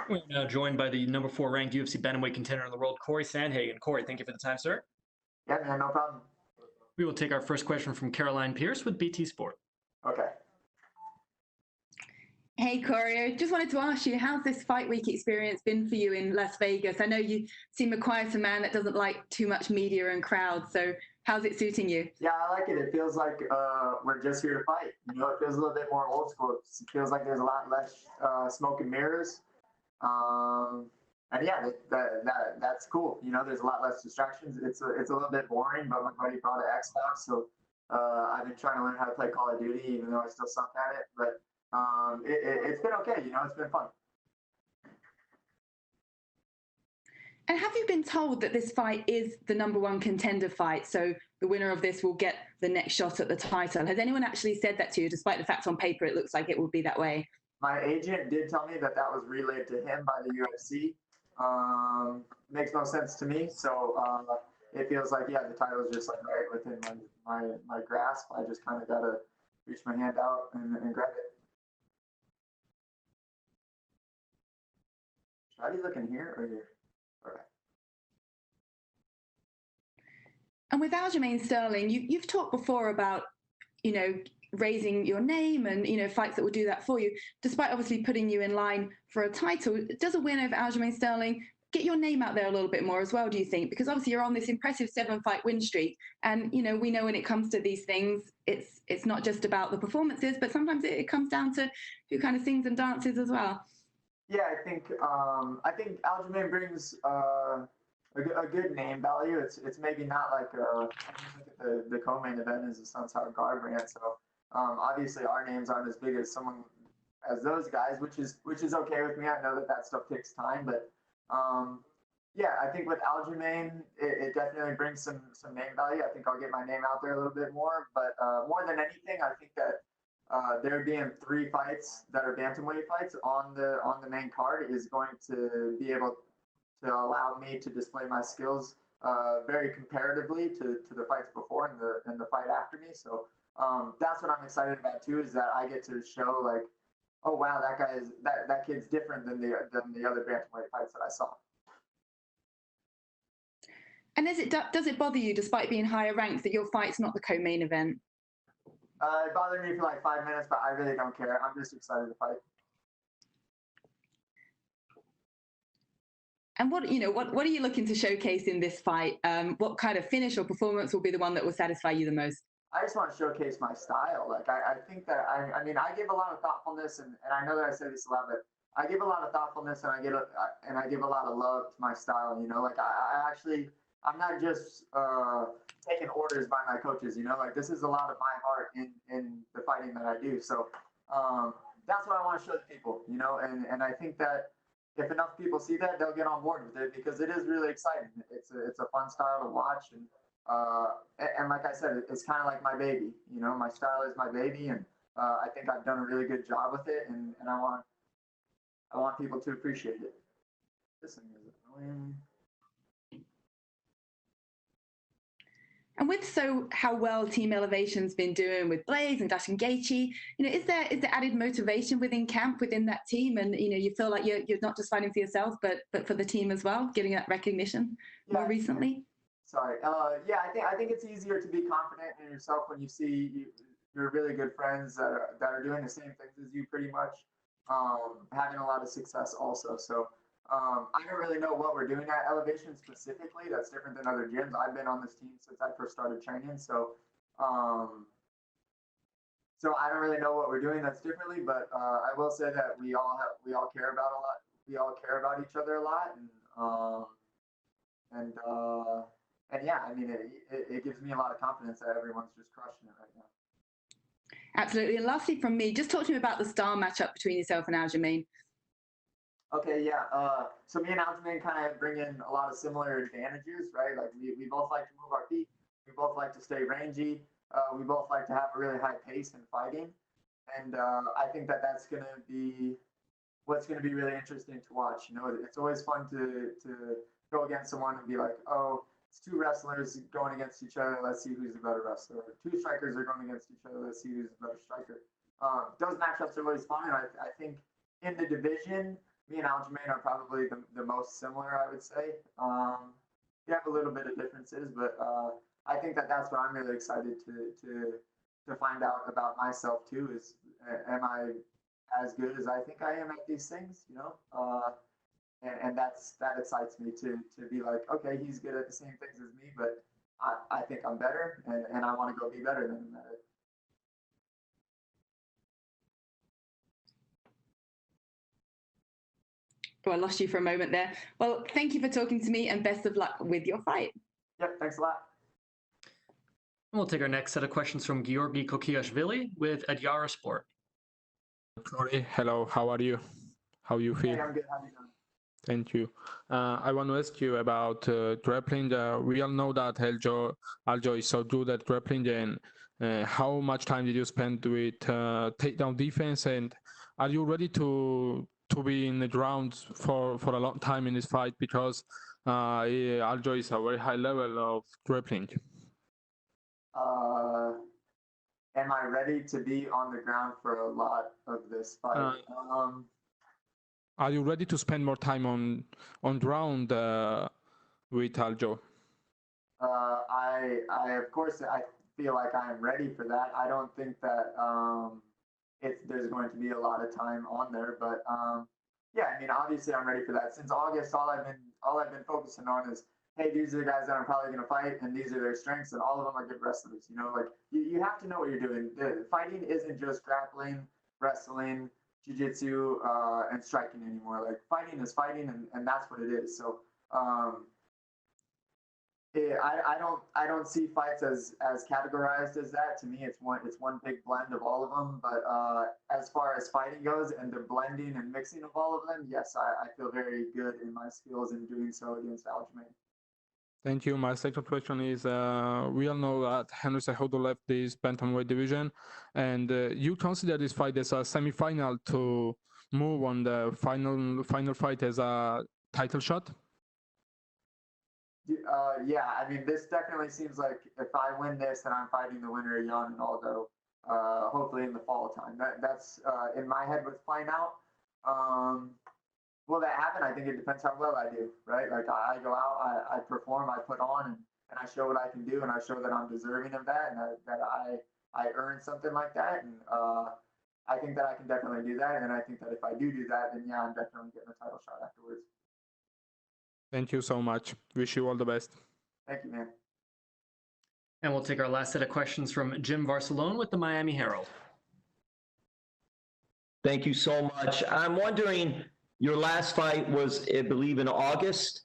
We're now joined by the number 4 ranked UFC bantamweight contender in the world, Cory Sandhagen. Cory, thank you for the time, sir. Yeah, man, no problem. We will take our first question from Caroline Pierce with BT Sport. Okay. Hey, Cory, I just wanted to ask you, how's this fight week experience been for you in Las Vegas? I know you seem a quieter man that doesn't like too much media and crowds, so how's it suiting you? Yeah, I like it. It feels like we're just here to fight. You know, it feels a little bit more old school. It feels like there's a lot less smoke and mirrors. And yeah, that's cool. You know, there's a lot less distractions. It's a little bit boring, but my buddy brought an Xbox, so I've been trying to learn how to play Call of Duty, even though I still suck at it. But it's been okay. You know, it's been fun. And have you been told that this fight is the number 1 contender fight, so the winner of this will get the next shot at the title? Has anyone actually said that to you, despite the fact on paper it looks like it will be that way? My agent did tell me that was relayed to him by the UFC. Makes no sense to me. So it feels like, yeah, the title is just like right within my grasp. I just kind of got to reach my hand out and grab it. Should I be looking here or here? Okay. And with Aljamain Sterling, you've talked before about, you know, raising your name and, you know, fights that will do that for you, despite obviously putting you in line for a title. Does a win over Aljamain Sterling get your name out there a little bit more as well, do you think? Because obviously you're on this impressive 7-fight win streak. And, you know, we know when it comes to these things, it's not just about the performances, but sometimes it comes down to who kind of sings and dances as well. Yeah, I think Aljamain brings a good name value. It's maybe not like the co-main event is the Sunset Guard brand, so obviously our names aren't as big as someone as those guys, which is okay with me. I know that stuff takes time, but yeah, I think with Aljamain, it definitely brings some name value. I think I'll get my name out there a little bit more, but more than anything, I think that there being 3 fights that are bantamweight fights on the main card is going to be able to allow me to display my skills very comparatively to the fights before and the fight after me. So that's what I'm excited about too, is that I get to show like, oh wow, that kid's different than the other bantamweight fights that I saw. And does it bother you, despite being higher ranked, that your fight's not the co-main event? It bothered me for like 5 minutes, but I really don't care. I'm just excited to fight. And what are you looking to showcase in this fight? What kind of finish or performance will be the one that will satisfy you the most? I just want to showcase my style. Like I think that I mean I give a lot of thoughtfulness, and I know that I say this a lot, but I give a lot of thoughtfulness and I give a lot of love to my style. You know, like I'm not just taking orders by my coaches. You know, like this is a lot of my heart in the fighting that I do. So that's what I want to show people. You know, and I think that if enough people see that, they'll get on board with it, because it is really exciting. It's a fun style to watch, and like I said, it's kind of like my baby. You know, my style is my baby, and I think I've done a really good job with it, and I want people to appreciate it. This thing is annoying. And with how well Team Elevation's been doing with Blaze and Dash and Gaethje, you know, is there added motivation within camp, within that team, and you know, you feel like you're not just fighting for yourself, but for the team as well, getting that recognition more recently? Sorry. Yeah, I think it's easier to be confident in yourself when you see your really good friends that are doing the same things as you, pretty much, having a lot of success also. So I don't really know what we're doing at Elevation specifically. That's different than other gyms. I've been on this team since I first started training, so so I don't really know what we're doing that's differently. But I will say that we all care about a lot. We all care about each other a lot, and yeah, I mean, it gives me a lot of confidence that everyone's just crushing it right now. Absolutely. And lastly from me, just talk to me about the star matchup between yourself and Aljamain. Okay, yeah. So me and Aljamain kind of bring in a lot of similar advantages, right? Like we both like to move our feet. We both like to stay rangy. We both like to have a really high pace in fighting. And I think that's going to be what's going to be really interesting to watch. You know, it's always fun to go against someone and be like, oh, it's 2 wrestlers going against each other. Let's see who's the better wrestler. 2 strikers are going against each other. Let's see who's the better striker. Those matchups are always fun, and I think in the division, me and Aljamain are probably the most similar, I would say. We have a little bit of differences, but I think that's what I'm really excited to find out about myself too. Is am I as good as I think I am at these things? You know, and that excites me to be like, okay, he's good at the same things as me, but I think I'm better, and I want to go be better than him at it. Oh, I lost you for a moment there. Well, thank you for talking to me, and best of luck with your fight. Yep, thanks a lot. We'll take our next set of questions from Georgi Kokiashvili with Adyara Sport. Cory, hello, how are you? How you feel? Hey, I'm good. How you doing? Thank you. I want to ask you about grappling. We all know that Aldo is so good at grappling. And how much time did you spend with takedown defense? And are you ready to be in the ground for a long time in this fight? Because Aldo is a very high level of grappling. Am I ready to be on the ground for a lot of this fight? Are you ready to spend more time on ground with Aldo? I of course I feel like I am ready for that. I don't think that there's going to be a lot of time on there, but yeah, I mean, obviously I'm ready for that. Since August, all I've been focusing on is, hey, these are the guys that I'm probably going to fight, and these are their strengths, and all of them are good wrestlers. You know, like you have to know what you're doing. Fighting isn't just grappling, wrestling, jiu-jitsu, and striking anymore. Like fighting is fighting, and that's what it is. So I don't see fights as categorized as that. To me, it's one big blend of all of them. But as far as fighting goes and the blending and mixing of all of them, yes, I feel very good in my skills in doing so against Aljamain. Thank you. My second question is, we all know that Henry Cejudo left this bantamweight division, and you consider this fight as a semi-final to move on the final fight as a title shot? Yeah, I mean, this definitely seems like if I win this, then I'm fighting the winner of Jan and Aldo, hopefully in the fall time. That's in my head what's playing out. Will that happen? I think it depends how well I do, right? Like I go out, I perform, I put on, and I show what I can do, and I show that I'm deserving of that, and that I earned something like that, and I think that I can definitely do that, and I think that if I do that, then yeah, I'm definitely getting a title shot afterwards. Thank you so much. Wish you all the best. Thank you, man. And we'll take our last set of questions from Jim Barcelone with the Miami Herald. Thank you so much. I'm wondering, your last fight was, I believe, in August,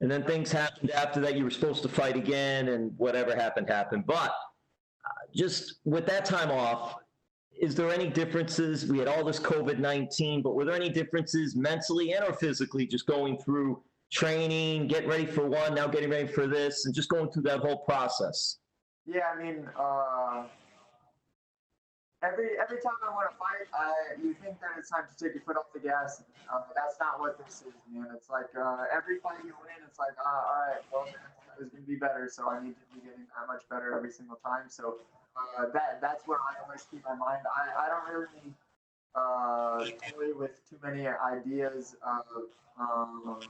and then things happened after that. You were supposed to fight again, and whatever happened. But just with that time off, is there any differences? We had all this COVID-19, but were there any differences mentally and or physically just going through training, getting ready for one, now getting ready for this, and just going through that whole process? Yeah, I mean, every time I want to fight, you think that it's time to take your foot off the gas. That's not what this is, man. It's like every fight you win, it's like, all right, well, it's going to be better, so I need to be getting that much better every single time. So that's where I always keep my mind. I don't really toy with too many ideas of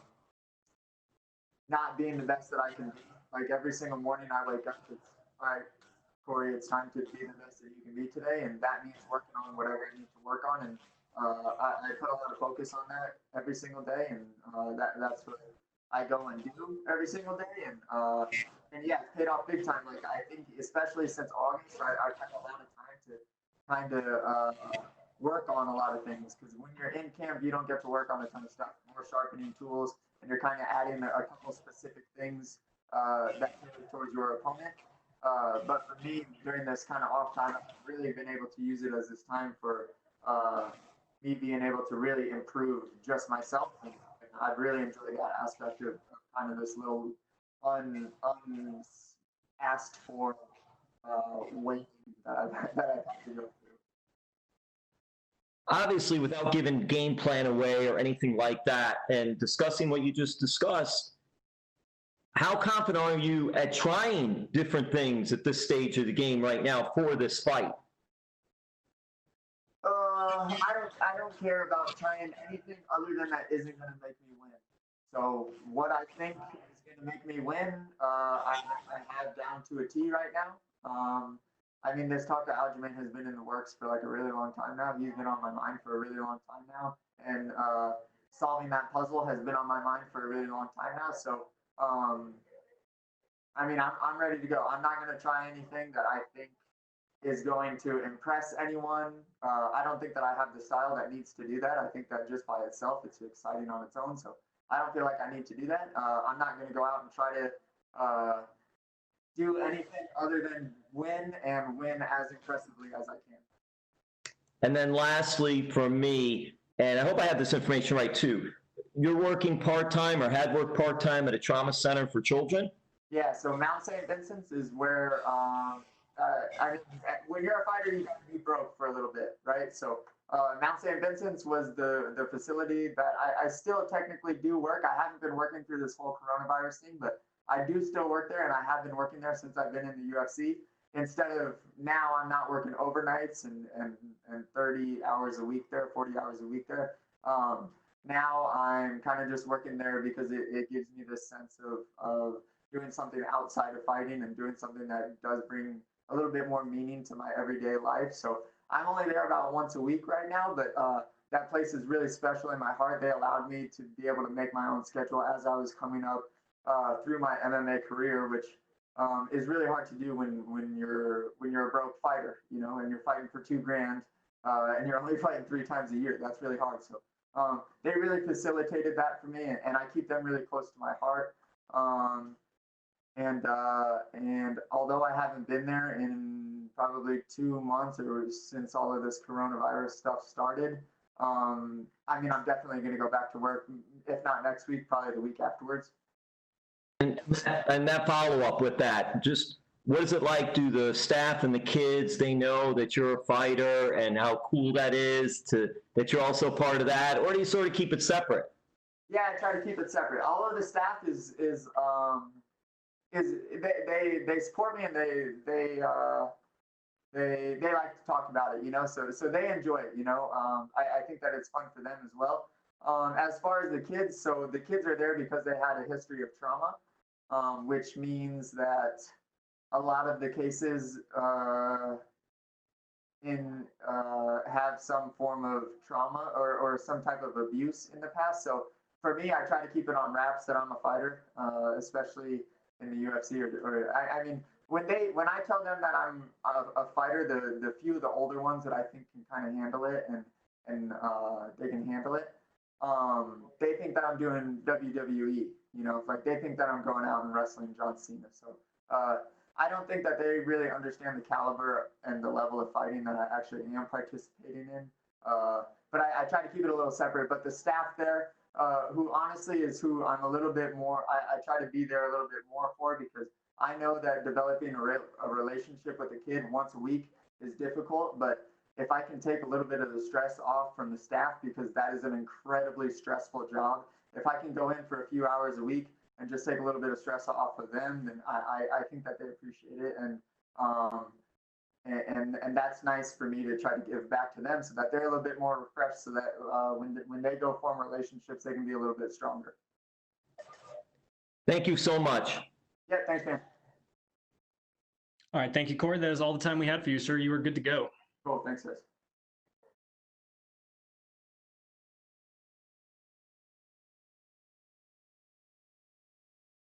not being the best that I can be. Like every single morning I wake up, it's all right, Cory, it's time to be the best that you can be today, and that means working on whatever I need to work on, and I put a lot of focus on that every single day, and that's what I go and do every single day, and yeah, it's paid off big time. Like I think, especially since August, I've had a lot of time to kind of work on a lot of things, because when you're in camp, you don't get to work on a ton of stuff, more sharpening tools, and you're kind of adding a couple specific things that tailor towards your opponent. But for me, during this kind of off time, I've really been able to use it as this time for me being able to really improve just myself. And I've really enjoyed that aspect of kind of this little unasked for waiting that I've had to go through. Obviously, without giving game plan away or anything like that, and discussing what you just discussed, how confident are you at trying different things at this stage of the game right now for this fight? I don't care about trying anything other than that isn't going to make me win. So what I think is going to make me win, I have down to a T right now. I mean, this talk to Aljamain has been in the works for like a really long time now. He's been on my mind for a really long time now, and solving that puzzle has been on my mind for a really long time now. So, I mean, I'm ready to go. I'm not going to try anything that I think is going to impress anyone. I don't think that I have the style that needs to do that. I think that just by itself, it's exciting on its own. So I don't feel like I need to do that. I'm not going to go out and try to do anything other than win and win as impressively as I can. And then lastly, from me, and I hope I have this information right too, you're working part-time or had worked part-time at a trauma center for children? Yeah, so Mount St. Vincent's is where, I mean, when you're a fighter, you got to be broke for a little bit, right? So Mount St. Vincent's was the facility that I still technically do work. I haven't been working through this whole coronavirus thing, but I do still work there, and I have been working there since I've been in the UFC. Instead of now, I'm not working overnights and 30 hours a week there, 40 hours a week there. Now I'm kind of just working there because it gives me this sense of doing something outside of fighting and doing something that does bring a little bit more meaning to my everyday life. So I'm only there about once a week right now, but that place is really special in my heart. They allowed me to be able to make my own schedule as I was coming up through my MMA career, which is really hard to do when you're a broke fighter, you know, and you're fighting for $2,000 and you're only fighting 3 times a year. That's really hard. So they really facilitated that for me, and I keep them really close to my heart. And although I haven't been there in probably 2 months or since all of this coronavirus stuff started, I mean, I'm definitely going to go back to work, if not next week, probably the week afterwards. And that follow-up with that, just what is it like? Do the staff and the kids, they know that you're a fighter and how cool that is that you're also part of that, or do you sort of keep it separate? Yeah, I try to keep it separate. All of the staff is they support me, and they like to talk about it, you know, so they enjoy it, you know. I think that it's fun for them as well. As far as the kids, so the kids are there because they had a history of trauma, which means that a lot of the cases have some form of trauma or some type of abuse in the past. So for me, I try to keep it on wraps that I'm a fighter, especially in the UFC. I mean, when I tell them that I'm a fighter, the few of the older ones that I think can kind of handle it and they can handle it, they think that I'm doing WWE. You know, like they think that I'm going out and wrestling John Cena. So I don't think that they really understand the caliber and the level of fighting that I actually am participating in. But I try to keep it a little separate. But the staff there, who honestly is who I'm a little bit more, I try to be there a little bit more for, because I know that developing a relationship with a kid once a week is difficult. But if I can take a little bit of the stress off from the staff, because that is an incredibly stressful job, if I can go in for a few hours a week and just take a little bit of stress off of them, then I think that they appreciate it. And that's nice for me to try to give back to them so that they're a little bit more refreshed, so that when they go form relationships, they can be a little bit stronger. Thank you so much. Yeah, thanks, man. All right, thank you, Cory. That is all the time we had for you, sir. You were good to go. Cool, thanks, guys.